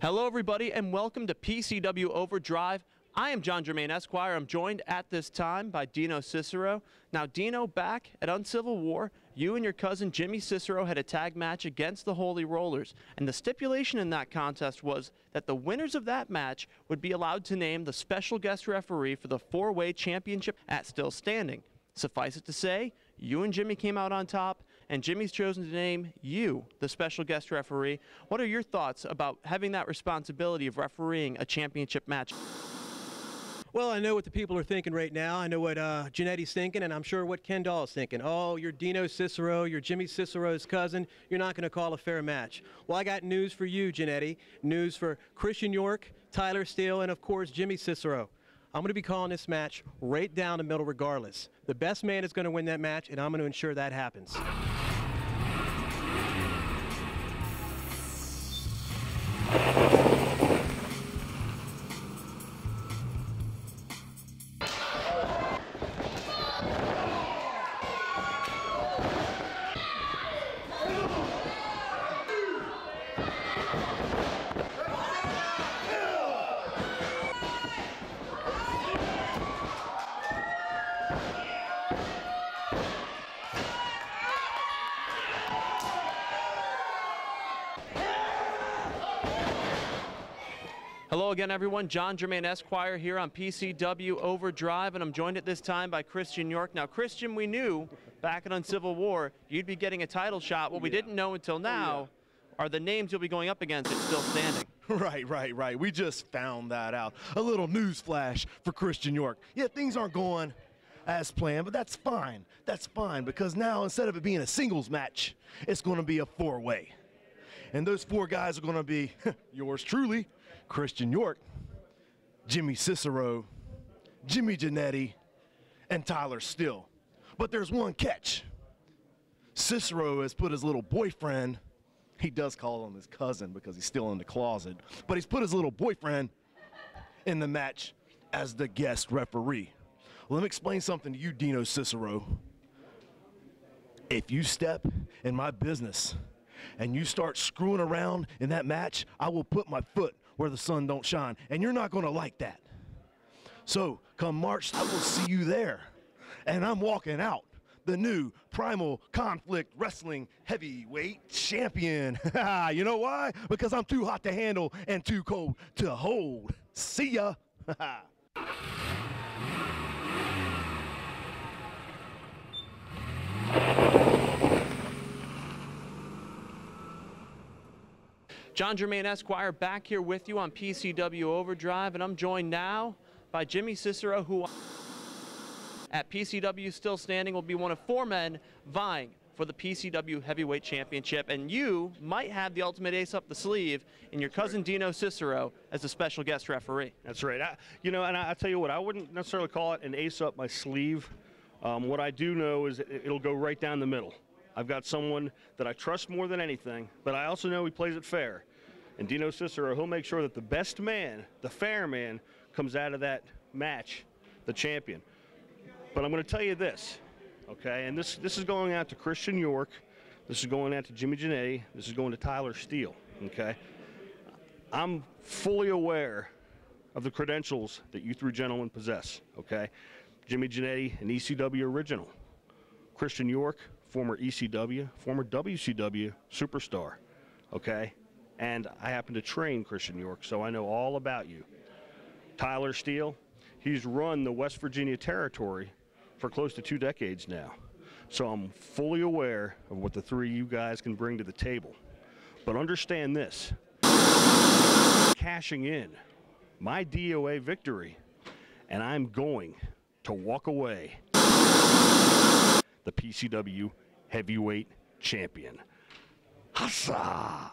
Hello everybody and welcome to PCW Overdrive. I am John Germain Esquire. I'm joined at this time by Dino Cicero. Now Dino, back at Uncivil War, you and your cousin Jimmy Cicero had a tag match against the Holy Rollers, and the stipulation in that contest was that the winners of that match would be allowed to name the special guest referee for the four-way championship at Still Standing. Suffice it to say, you and Jimmy came out on top, and Jimmy's chosen to name you the special guest referee. What are your thoughts about having that responsibility of refereeing a championship match? Well, I know what the people are thinking right now. I know what Jannetty's thinking, and I'm sure what Ken Dahl's thinking. Oh, you're Dino Cicero, you're Jimmy Cicero's cousin. You're not going to call a fair match. Well, I got news for you, Jannetty. News for Christian York, Tyler Steele, and of course, Jimmy Cicero. I'm going to be calling this match right down the middle regardless. The best man is going to win that match, and I'm going to ensure that happens. Hello again, everyone. John Germain Esquire here on PCW Overdrive, and I'm joined at this time by Christian York. Now, Christian, we knew back in Uncivil War you'd be getting a title shot. What we didn't know until now are the names you'll be going up against at Still Standing. Right. We just found that out. A little news flash for Christian York. Yeah, things aren't going as planned, but that's fine. That's fine, because now instead of it being a singles match, it's going to be a four-way. And those four guys are going to be yours truly, Christian York, Jimmy Cicero, Jimmy Jannetty, and Tyler Steele. But there's one catch. Cicero has put his little boyfriend, he does call him his cousin because he's still in the closet, but he's put his little boyfriend in the match as the guest referee. Well, let me explain something to you, Dino Cicero. If you step in my business and you start screwing around in that match, I will put my foot where the sun don't shine, and you're not going to like that. So come March, I will see you there, and I'm walking out the new Primal Conflict Wrestling Heavyweight Champion. You know why? Because I'm too hot to handle and too cold to hold. See ya. John Germain Esquire back here with you on PCW Overdrive, and I'm joined now by Jimmy Cicero, who at PCW Still Standing will be one of four men vying for the PCW Heavyweight Championship, and you might have the ultimate ace up the sleeve in your cousin Dino Cicero as a special guest referee. That's right. I tell you what, I wouldn't necessarily call it an ace up my sleeve. What I do know is it'll go right down the middle. I've got someone that I trust more than anything, but I also know he plays it fair. And Dino Cicero, he'll make sure that the best man, the fair man, comes out of that match, the champion. But I'm going to tell you this, okay? And this is going out to Christian York. This is going out to Jimmy Jannetty. This is going to Tyler Steele, okay? I'm fully aware of the credentials that you three gentlemen possess, okay? Jimmy Jannetty, an ECW original. Christian York, former ECW, former WCW superstar, okay? And I happen to train Christian York, so I know all about you. Tyler Steele, he's run the West Virginia territory for close to 2 decades now. So I'm fully aware of what the three of you guys can bring to the table. But understand this, cashing in my DOA victory, and I'm going to walk away the PCW Heavyweight Champion. Huzzah!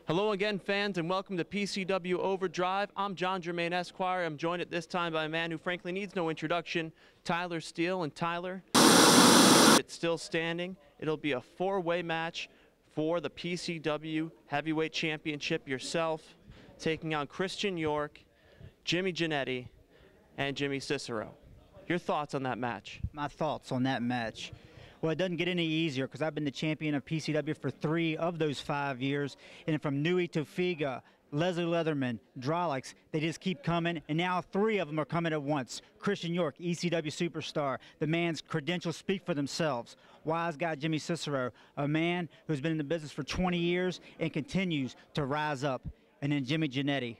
Hello again, fans, and welcome to PCW Overdrive. I'm John Germain Esquire. I'm joined at this time by a man who frankly needs no introduction, Tyler Steele. And Tyler, it's Still Standing. It'll be a four-way match for the PCW Heavyweight Championship. Yourself taking on Christian York, Jimmy Jannetty, and Jimmy Cicero. Your thoughts on that match? My thoughts on that match. Well, it doesn't get any easier because I've been the champion of PCW for 3 of those 5 years. And from Nui to Figa, Leslie Leatherman, Drolix, they just keep coming. And now 3 of them are coming at once. Christian York, ECW superstar. The man's credentials speak for themselves. Wise guy Jimmy Cicero, a man who's been in the business for 20 years and continues to rise up. And then Jimmy Jannetty.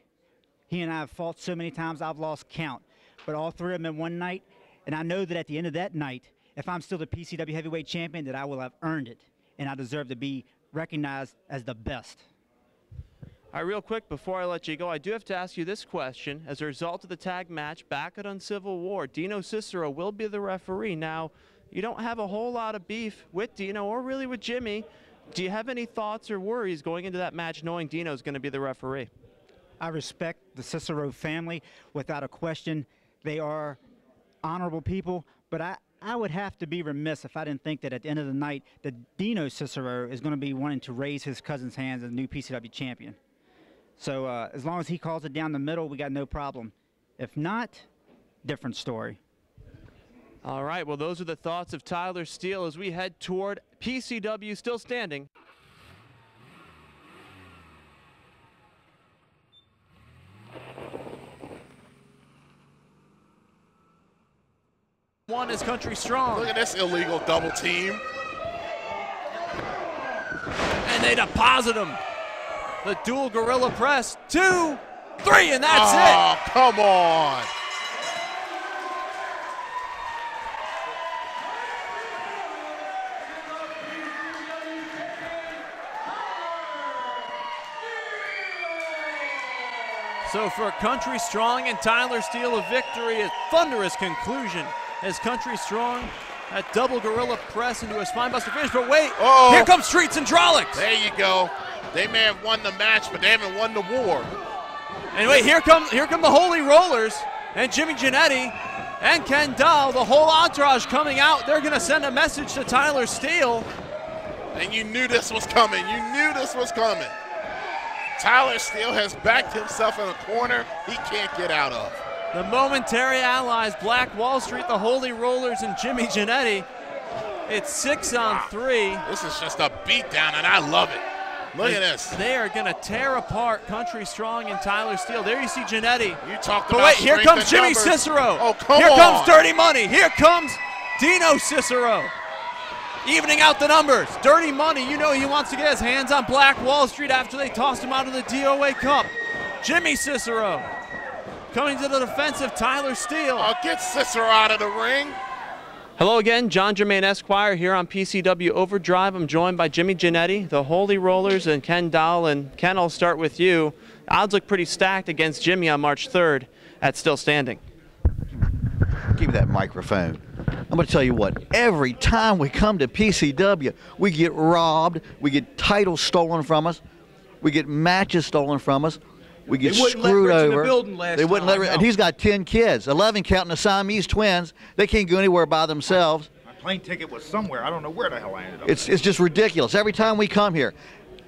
He and I have fought so many times I've lost count. But all 3 of them in one night. And I know that at the end of that night, if I'm still the PCW heavyweight champion, that I will have earned it. And I deserve to be recognized as the best. All right, real quick, before I let you go, I do have to ask you this question. As a result of the tag match back at Uncivil War, Dino Cicero will be the referee. Now, you don't have a whole lot of beef with Dino or really with Jimmy. Do you have any thoughts or worries going into that match knowing Dino's going to be the referee? I respect the Cicero family without a question. They are honorable people, but I would have to be remiss if I didn't think that at the end of the night that Dino Cicero is going to be wanting to raise his cousin's hands as the new PCW champion. So as long as he calls it down the middle, we got no problem. If not, different story. All right, well, those are the thoughts of Tyler Steele as we head toward PCW Still Standing. One is Country Strong. Look at this illegal double team. And they deposit him. The dual gorilla press. 2, 3, and that's it. Oh, come on. So for Country Strong and Tyler Steele, a victory, a thunderous conclusion as Country Strong, that double gorilla press into a spinebuster finish. But wait, here comes Streets and Drolix. There you go. They may have won the match, but they haven't won the war. And wait, here come the Holy Rollers and Jimmy Jannetty and Ken Dahl, the whole entourage coming out. They're going to send a message to Tyler Steele. And you knew this was coming. You knew this was coming. Tyler Steele has backed himself in a corner he can't get out of. The momentary allies, Black Wall Street, the Holy Rollers, and Jimmy Jannetty. It's 6 on 3. This is just a beatdown, and I love it. Look at this. They are going to tear apart Country Strong and Tyler Steele. There you see Jannetty. You talked but about wait, here comes Jimmy numbers. Cicero. Oh, come on. Here comes Dirty Money. Here comes Dino Cicero. Evening out the numbers. Dirty Money, you know he wants to get his hands on Black Wall Street after they tossed him out of the DOA Cup. Jimmy Cicero coming to the defense of Tyler Steele. I'll get Cicero out of the ring. Hello again, John Germain Esquire here on PCW Overdrive. I'm joined by Jimmy Jannetty, the Holy Rollers, and Ken Dahl. And Ken, I'll start with you. Odds look pretty stacked against Jimmy on March 3rd at Still Standing. Give me that microphone. I'm going to tell you what, every time we come to PCW, we get robbed, we get titles stolen from us, we get matches stolen from us, we get screwed over. They wouldn't let Rich, and he's got 10 kids, 11 counting the Siamese twins. They can't go anywhere by themselves. My plane ticket was somewhere. I don't know where the hell I ended up. It's just ridiculous. Every time we come here,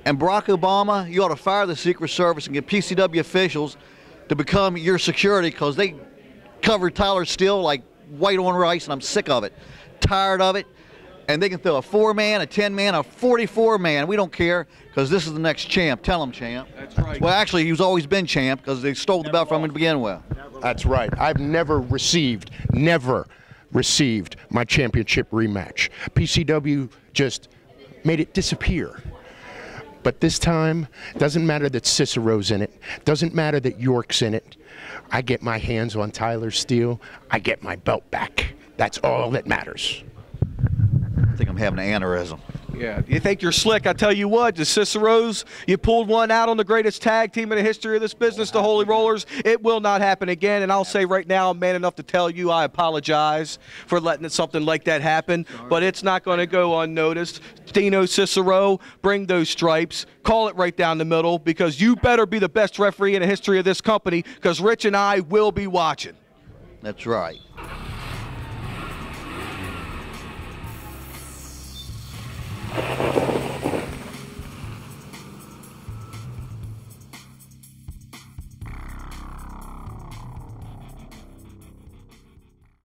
and Barack Obama, you ought to fire the Secret Service and get PCW officials to become your security because they covered Tyler Steele like white on rice, and I'm sick of it, tired of it. And they can throw a 4-man, a 10-man, a 44-man. We don't care because this is the next champ. Tell them, champ. That's right. Well, actually, he's always been champ because they stole the belt from him to begin with. That's right. I've never received my championship rematch. PCW just made it disappear. But this time, doesn't matter that Cicero's in it, doesn't matter that York's in it. I get my hands on Tyler Steele, I get my belt back. That's all that matters. I think I'm having an aneurysm. Yeah, you think you're slick. I tell you what, the Ciceros, you pulled one out on the greatest tag team in the history of this business, the Holy Rollers. It will not happen again, and I'll say right now, I'm man enough to tell you I apologize for letting something like that happen, but it's not going to go unnoticed. Dino Cicero, bring those stripes, call it right down the middle, because you better be the best referee in the history of this company, because Rich and I will be watching. That's right.